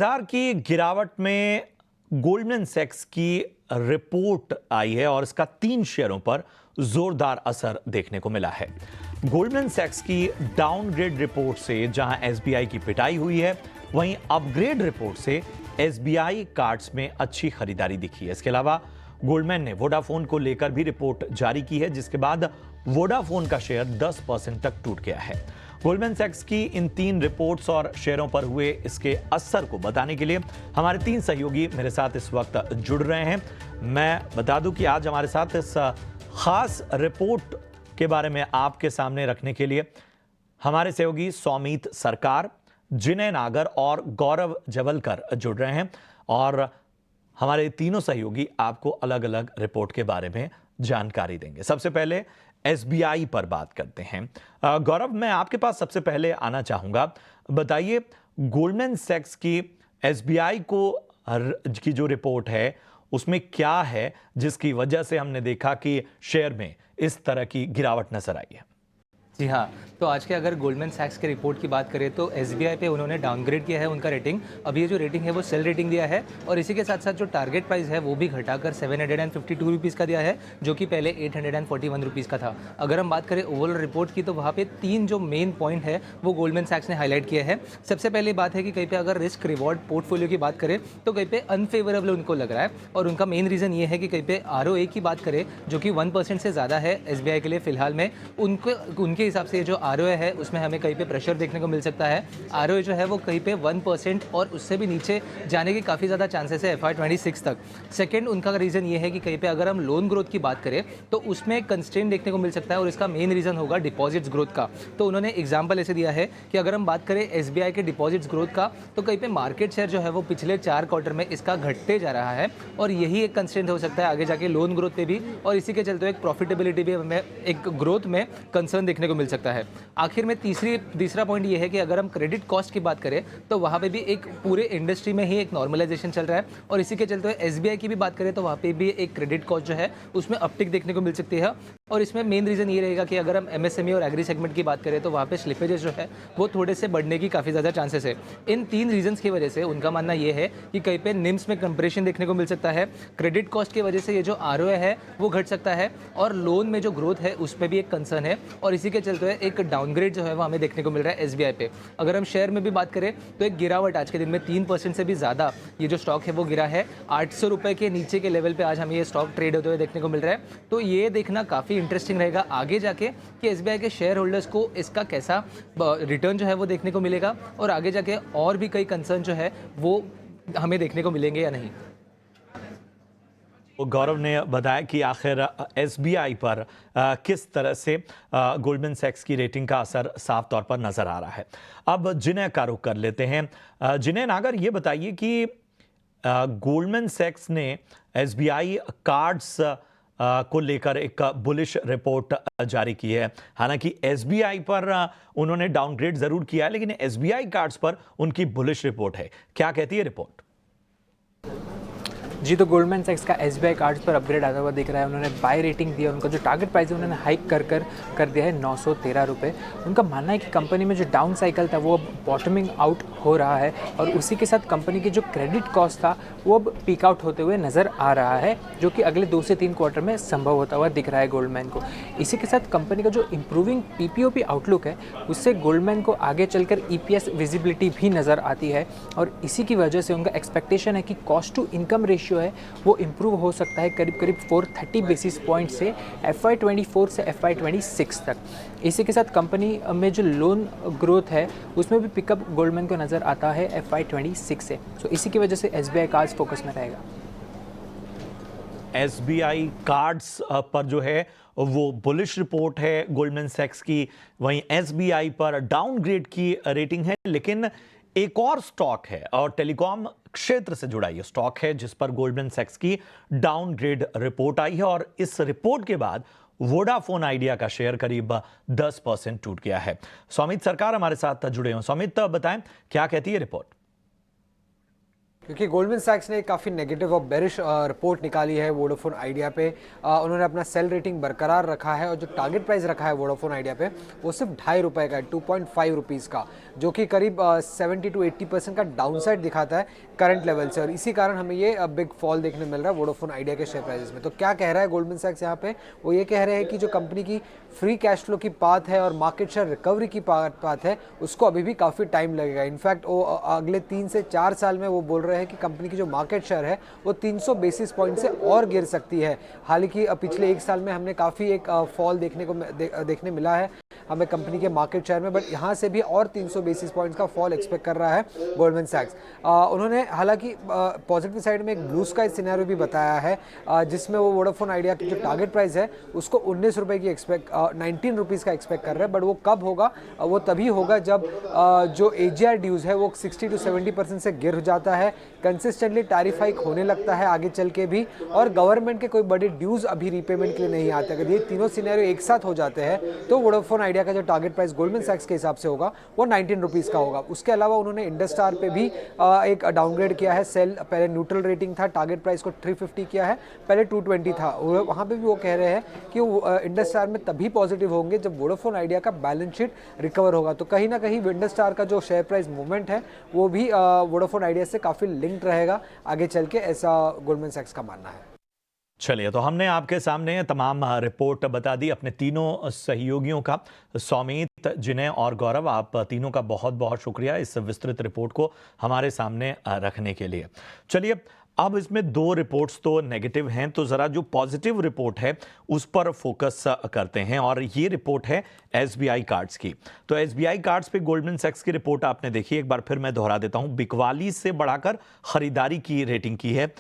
बाजार की गिरावट में गोल्डमैन सैक्स की रिपोर्ट आई है और इसका 3 शेयरों पर जोरदार असर देखने को मिला है। गोल्डमैन सैक्स की डाउनग्रेड रिपोर्ट से जहां एसबीआई की पिटाई हुई है, वहीं अपग्रेड रिपोर्ट से एसबीआई कार्ड्स में अच्छी खरीदारी दिखी है। इसके अलावा गोल्डमैन ने वोडाफोन को लेकर भी रिपोर्ट जारी की है, जिसके बाद वोडाफोन का शेयर 10% तक टूट गया है। गोल्डमैन सैक्स की इन 3 रिपोर्ट्स और शेयरों पर हुए इसके असर को बताने के लिए हमारे 3 सहयोगी मेरे साथ इस वक्त जुड़ रहे हैं। मैं बता दूं कि आज हमारे साथ इस खास रिपोर्ट के बारे में आपके सामने रखने के लिए हमारे सहयोगी सौमीत सरकार, जिने नागर और गौरव जवलकर जुड़ रहे हैं और हमारे तीनों सहयोगी आपको अलग अलग रिपोर्ट के बारे में जानकारी देंगे। सबसे पहले एसबीआई पर बात करते हैं। गौरव, मैं आपके पास सबसे पहले आना चाहूंगा। बताइए, गोल्डमैन सैक्स की एसबीआई की जो रिपोर्ट है उसमें क्या है जिसकी वजह से हमने देखा कि शेयर में इस तरह की गिरावट नजर आई है? जी हाँ, तो आज के अगर गोल्डमैन सैक्स के रिपोर्ट की बात करें तो एसबीआई पे उन्होंने डाउनग्रेड किया है उनका रेटिंग। अब ये जो रेटिंग है वो सेल रेटिंग दिया है और इसी के साथ साथ जो टारगेट प्राइस है वो भी घटाकर 752 रुपीज़ का दिया है, जो कि पहले 841 रुपीज़ का था। अगर हम बात करें ओवरऑल रिपोर्ट की तो वहाँ पे 3 जो मेन पॉइंट है वो गोल्डमैन सैक्स ने हाईलाइट किया है। सबसे पहली बात है कि कहीं पे अगर रिस्क रिवॉर्ड पोर्टफोलियो की बात करें तो कहीं पे अनफेवरेबल उनको लग रहा है और उनका मेन रीज़न ये है कि कहीं पे आरओए की बात करें जो कि 1% से ज़्यादा है एसबीआई के लिए फिलहाल में, उनके हिसाब से जो आरओए है उसमें हमें कहीं पे प्रेशर देखने को मिल सकता है। आरओए जो है वो कहीं पे 1% और उससे भी नीचे जाने की काफ़ी ज़्यादा चांसेस है FY26 तक। सेकंड, उनका रीज़न ये है कि कहीं पे अगर हम लोन ग्रोथ की बात करें तो उसमें कंस्ट्रेंट देखने को मिल सकता है और इसका मेन रीज़न होगा डिपॉजिट्स ग्रोथ का। तो उन्होंने एग्जाम्पल ऐसे दिया है कि अगर हम बात करें एसबीआई के डिपॉजिट्स ग्रोथ का तो कहीं पे मार्केट शेयर जो है वो पिछले 4 क्वार्टर में इसका घटते जा रहा है और यही एक कंस्ट्रेंट हो सकता है आगे जाके लोन ग्रोथ पे भी, और इसी के चलते एक प्रॉफिटेबिलिटी भी हमें एक ग्रोथ में कंसर्न देखने को मिल सकता है। आखिर में तीसरा पॉइंट ये है कि अगर हम क्रेडिट कॉस्ट की बात करें तो वहाँ पे भी एक पूरे इंडस्ट्री में ही एक नॉर्मलाइजेशन चल रहा है और इसी के चलते एसबीआई की भी बात करें तो वहाँ पे भी एक क्रेडिट कॉस्ट जो है उसमें अपटिक देखने को मिल सकती है। और इसमें मेन रीज़न ये रहेगा कि अगर हम एमएसएमई और एग्री सेगमेंट की बात करें तो वहाँ पे स्लिपेजेस जो है वो थोड़े से बढ़ने की काफ़ी ज़्यादा चांसेस है। इन 3 रीजंस की वजह से उनका मानना ये है कि कहीं पे निम्स में कंप्रेशन देखने को मिल सकता है, क्रेडिट कॉस्ट की वजह से ये जो आरओए है वो घट सकता है और लोन में जो ग्रोथ है उसमें भी एक कंसर्न है और इसी के चलते एक डाउनग्रेड जो है वो हमें देखने को मिल रहा है एसबीआई पे। अगर हम शेयर में भी बात करें तो एक गिरावट आज के दिन में 3% से भी ज़्यादा ये जो स्टॉक है वो गिरा है। 800 रुपये के नीचे के लेवल पे आज हमें ये स्टॉक ट्रेड होते हुए देखने को मिल रहा है। तो ये देखना काफ़ी इंटरेस्टिंग रहेगा आगे जाके कि एसबीआई के शेयर होल्डर्स को इसका कैसा रिटर्न जो है वो देखने को मिलेगा और आगे जाके और भी कई कंसर्न जो है वो हमें देखने को मिलेंगे या नहीं। गौरव ने बताया कि आखिर एसबीआई पर किस तरह से गोल्डमैन सैक्स की रेटिंग का असर साफ तौर पर नजर आ रहा है। अब जिने का रुख कर लेते हैं। जिने नागर, ये बताइए कि गोल्डमैन सैक्स ने एसबीआई कार्ड्स को लेकर एक बुलिश रिपोर्ट जारी की है। हालांकि एसबीआई पर उन्होंने डाउनग्रेड जरूर किया है, लेकिन एसबीआई कार्ड्स पर उनकी बुलिश रिपोर्ट है। क्या कहती है रिपोर्ट? जी, तो गोल्डमैन सैक्स का एसबीआई कार्ड्स पर अपग्रेड आता हुआ दिख रहा है। उन्होंने बाय रेटिंग दी है, उनका जो टारगेट प्राइस है उन्होंने हाइक कर दिया है 913 रुपये। उनका मानना है कि कंपनी में जो डाउन साइकिल था वो अब बॉटमिंग आउट हो रहा है और उसी के साथ कंपनी की जो क्रेडिट कॉस्ट था वो अब पीक आउट होते हुए नज़र आ रहा है, जो कि अगले 2 से 3 क्वार्टर में संभव होता हुआ दिख रहा है गोल्डमैन को। इसी के साथ कंपनी का जो इंप्रूविंग पीपीओपी आउटलुक है उससे गोल्डमैन को आगे चलकर ईपीएस विजिबिलिटी भी नज़र आती है और इसी की वजह से उनका एक्सपेक्टेशन है कि कॉस्ट टू इनकम रेशियो है वो इम्प्रूव हो सकता है करीब 430 बेसिस पॉइंट से FY24 से FY26 तक। इसी के साथ कंपनी में जो लोन ग्रोथ है उसमें भी पिकअप गोल्डमैन को नज़र आता है FY26 से। सो इसी की वजह से एसबीआई कार्ड्स फोकस में रहेगा। एसबीआई कार्ड्स पर जो है वो बुलिश रिपोर्ट है गोल्डमैन सैक्स की, वहीं एसबीआई पर डाउनग्रेड की रेटिंग है। लेकिन एक और स्टॉक है और टेलीकॉम क्षेत्र से जुड़ा ये स्टॉक है जिस पर गोल्डमैन सैक्स की डाउनग्रेड रिपोर्ट आई है और इस रिपोर्ट के बाद वोडाफोन आइडिया का शेयर करीब 10% टूट गया है। सौमीत सरकार हमारे साथ जुड़े हैं। सौमीत, बताएं क्या कहती है रिपोर्ट? क्योंकि गोल्डमैन सैक्स ने काफ़ी नेगेटिव और बेरिश रिपोर्ट निकाली है वोडाफोन आइडिया पे। उन्होंने अपना सेल रेटिंग बरकरार रखा है और जो टारगेट प्राइस रखा है वोडाफोन आइडिया पे वो सिर्फ ₹2.5 का है, 2.5 रुपीज़ का, जो कि करीब 70 to 80% का डाउनसाइड दिखाता है करंट लेवल से, और इसी कारण हमें ये बिग फॉल देखने मिल रहा है वोडाफोन आइडिया के शेयर प्राइसेस में। तो क्या कह रहा है गोल्डमैन सैक्स यहाँ पे? वो ये कह रहे हैं कि जो कंपनी की फ्री कैश फ्लो की पाथ है और मार्केट शेयर रिकवरी की पाथ है उसको अभी भी काफ़ी टाइम लगेगा। इनफैक्ट वो अगले 3 से 4 साल में वो बोल रहे हैं कि कंपनी की जो मार्केट शेयर है वो 300 बेसिस पॉइंट से और गिर सकती है। हालांकि पिछले 1 साल में हमने काफ़ी एक फॉल देखने मिला है हमें कंपनी के मार्केट शेयर में, बट यहाँ से भी और 300 बेसिस पॉइंट्स का फॉल एक्सपेक्ट कर रहा है गोल्डमैन सैक्स। उन्होंने हालांकि पॉजिटिव साइड में एक ब्लू स्काई सिनेरियो भी बताया है, जिसमें वो वोडाफोन आइडिया की जो टारगेट प्राइस है उसको 19 रुपये की 19 रुपीज़ का एक्सपेक्ट कर रहे हैं। बट वो कब होगा? वो तभी होगा जब जो AGR ड्यूज़ है वो 60 to 70% से गिर जाता है, कंसिस्टेंटली टैरिफ हाइक होने लगता है आगे चल के भी, और गवर्नमेंट के कोई बड़े ड्यूज़ अभी रीपेमेंट के लिए नहीं आते। अगर ये तीनों सिनेरियो एक साथ हो जाते हैं तो वोडाफोन आइडिया का जो टारगेट प्राइस गोल्डमैन सैक्स के हिसाब से होगा वो 19 रुपीज़ का होगा। उसके अलावा उन्होंने इंडस्टार पे भी एक डाउनग्रेड किया है। सेल पहले न्यूट्रल रेटिंग था, टारगेट प्राइस को 350 किया है, पहले 220 था। वहाँ पे भी वो कह रहे हैं कि इंडस्टार में तभी पॉजिटिव होंगे जब वोडाफोन आइडिया का बैलेंस शीट रिकवर होगा। तो कहीं ना कहीं इंडस्टार का जो शेयर प्राइस मूवमेंट है वो भी वोडाफोन आइडिया से काफ़ी लिंक्ड रहेगा आगे चल के, ऐसा गोल्डमैन सैक्स का मानना है। चलिए, तो हमने आपके सामने तमाम रिपोर्ट बता दी अपने तीनों सहयोगियों का। सौमीत, जिन्हें और गौरव, आप तीनों का बहुत बहुत शुक्रिया इस विस्तृत रिपोर्ट को हमारे सामने रखने के लिए। चलिए, अब इसमें 2 रिपोर्ट्स तो नेगेटिव हैं, तो ज़रा जो पॉजिटिव रिपोर्ट है उस पर फोकस करते हैं, और ये रिपोर्ट है SBI कार्ड्स की। तो SBI कार्ड्स पे गोल्डमैन सैक्स की रिपोर्ट आपने देखी, एक बार फिर मैं दोहरा देता हूँ। बिकवाली से बढ़ाकर खरीदारी की रेटिंग की है,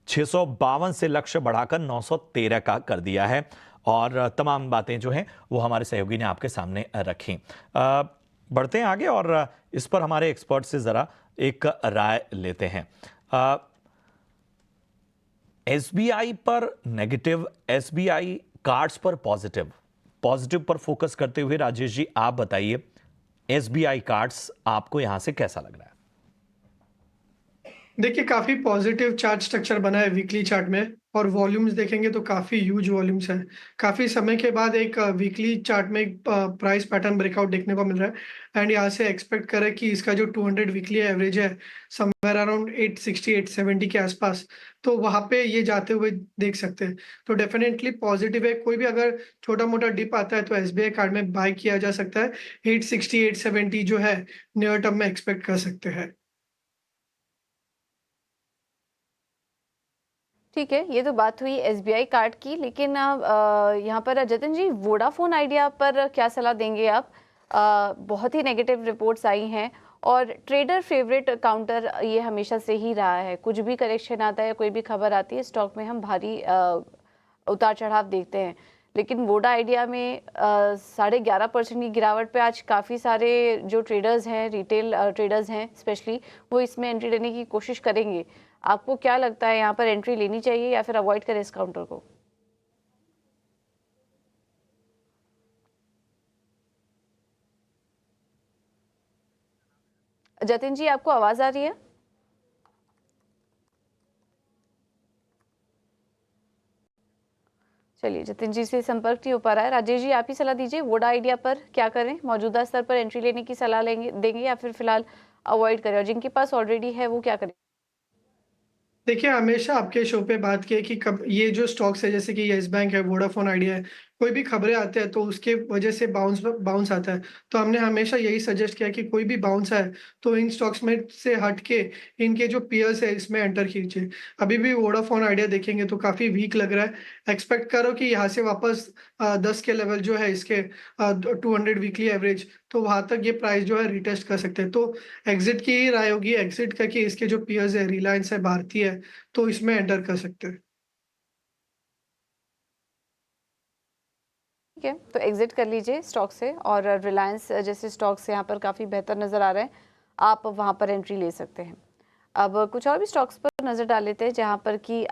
652 से लक्ष्य बढ़ाकर 913 का कर दिया है, और तमाम बातें जो हैं वो हमारे सहयोगी ने आपके सामने रखी। बढ़ते हैं आगे और इस पर हमारे एक्सपर्ट से ज़रा एक राय लेते हैं। SBI पर नेगेटिव, SBI कार्ड्स पर पॉजिटिव। पॉजिटिव पर फोकस करते हुए राजेश जी आप बताइए, SBI कार्ड्स आपको यहां से कैसा लग रहा है? देखिए, काफ़ी पॉजिटिव चार्ट स्ट्रक्चर बना है वीकली चार्ट में, और वॉल्यूम्स देखेंगे तो काफ़ी ह्यूज वॉल्यूम्स हैं। काफ़ी समय के बाद एक वीकली चार्ट में एक प्राइस पैटर्न ब्रेकआउट देखने को मिल रहा है, एंड यहाँ से एक्सपेक्ट करें कि इसका जो 200 वीकली एवरेज है समवेयर अराउंड 860-870 के आसपास, तो वहाँ पे ये जाते हुए देख सकते हैं। तो डेफिनेटली पॉजिटिव है। कोई भी अगर छोटा मोटा डिप आता है तो SBI कार्ड में बाय किया जा सकता है। 860-870 जो है नियर टर्म में एक्सपेक्ट कर सकते हैं। ठीक है, ये तो बात हुई SBI कार्ड की, लेकिन यहाँ पर जतिन जी, वोडाफोन आइडिया पर क्या सलाह देंगे आप? बहुत ही नेगेटिव रिपोर्ट्स आई हैं, और ट्रेडर फेवरेट काउंटर ये हमेशा से ही रहा है। कुछ भी करेक्शन आता है, कोई भी खबर आती है, स्टॉक में हम भारी उतार चढ़ाव देखते हैं। लेकिन वोडा आइडिया में 11.5% की गिरावट पे आज काफ़ी सारे जो ट्रेडर्स हैं, रिटेल ट्रेडर्स हैं स्पेशली, वो इसमें एंट्री लेने की कोशिश करेंगे। आपको क्या लगता है, यहाँ पर एंट्री लेनी चाहिए या फिर अवॉइड करें इस काउंटर को? जतिन जी, आपको आवाज आ रही है? चलिए, जतिन जी से संपर्क नहीं हो पा रहा है। राजेश जी, आप ही सलाह दीजिए, वोडा आइडिया पर क्या करें? मौजूदा स्तर पर एंट्री लेने की सलाह देंगे या फिर फिलहाल अवॉइड करें, और जिनके पास ऑलरेडी है वो क्या करें? देखिए, हमेशा आपके शो पे बात की है कि कब ये जो स्टॉक्स है, जैसे कि येस बैंक है, वोडाफोन आइडिया है, कोई भी खबरें आते हैं तो उसके वजह से बाउंस आता है। तो हमने हमेशा यही सजेस्ट किया कि कोई भी बाउंस आए तो इन स्टॉक्स में से हट के इनके जो पीयर्स है इसमें एंटर कीजिए। अभी भी वोडाफोन आइडिया देखेंगे तो काफ़ी वीक लग रहा है। एक्सपेक्ट करो कि यहाँ से वापस 10 के लेवल जो है इसके 200 वीकली एवरेज, तो वहाँ तक ये प्राइस जो है रिटेस्ट कर सकते हैं। तो एग्जिट की ही राय होगी, एग्जिट करके इसके जो पीयर्स है, रिलायंस है, भारती है, तो इसमें एंटर कर सकते हैं। ठीक है, तो एग्जिट कर लीजिए स्टॉक से, और रिलायंस जैसे स्टॉक्स यहाँ पर काफ़ी बेहतर नज़र आ रहे हैं, आप वहाँ पर एंट्री ले सकते हैं। अब कुछ और भी स्टॉक्स पर नज़र डाल लेते हैं जहाँ पर कि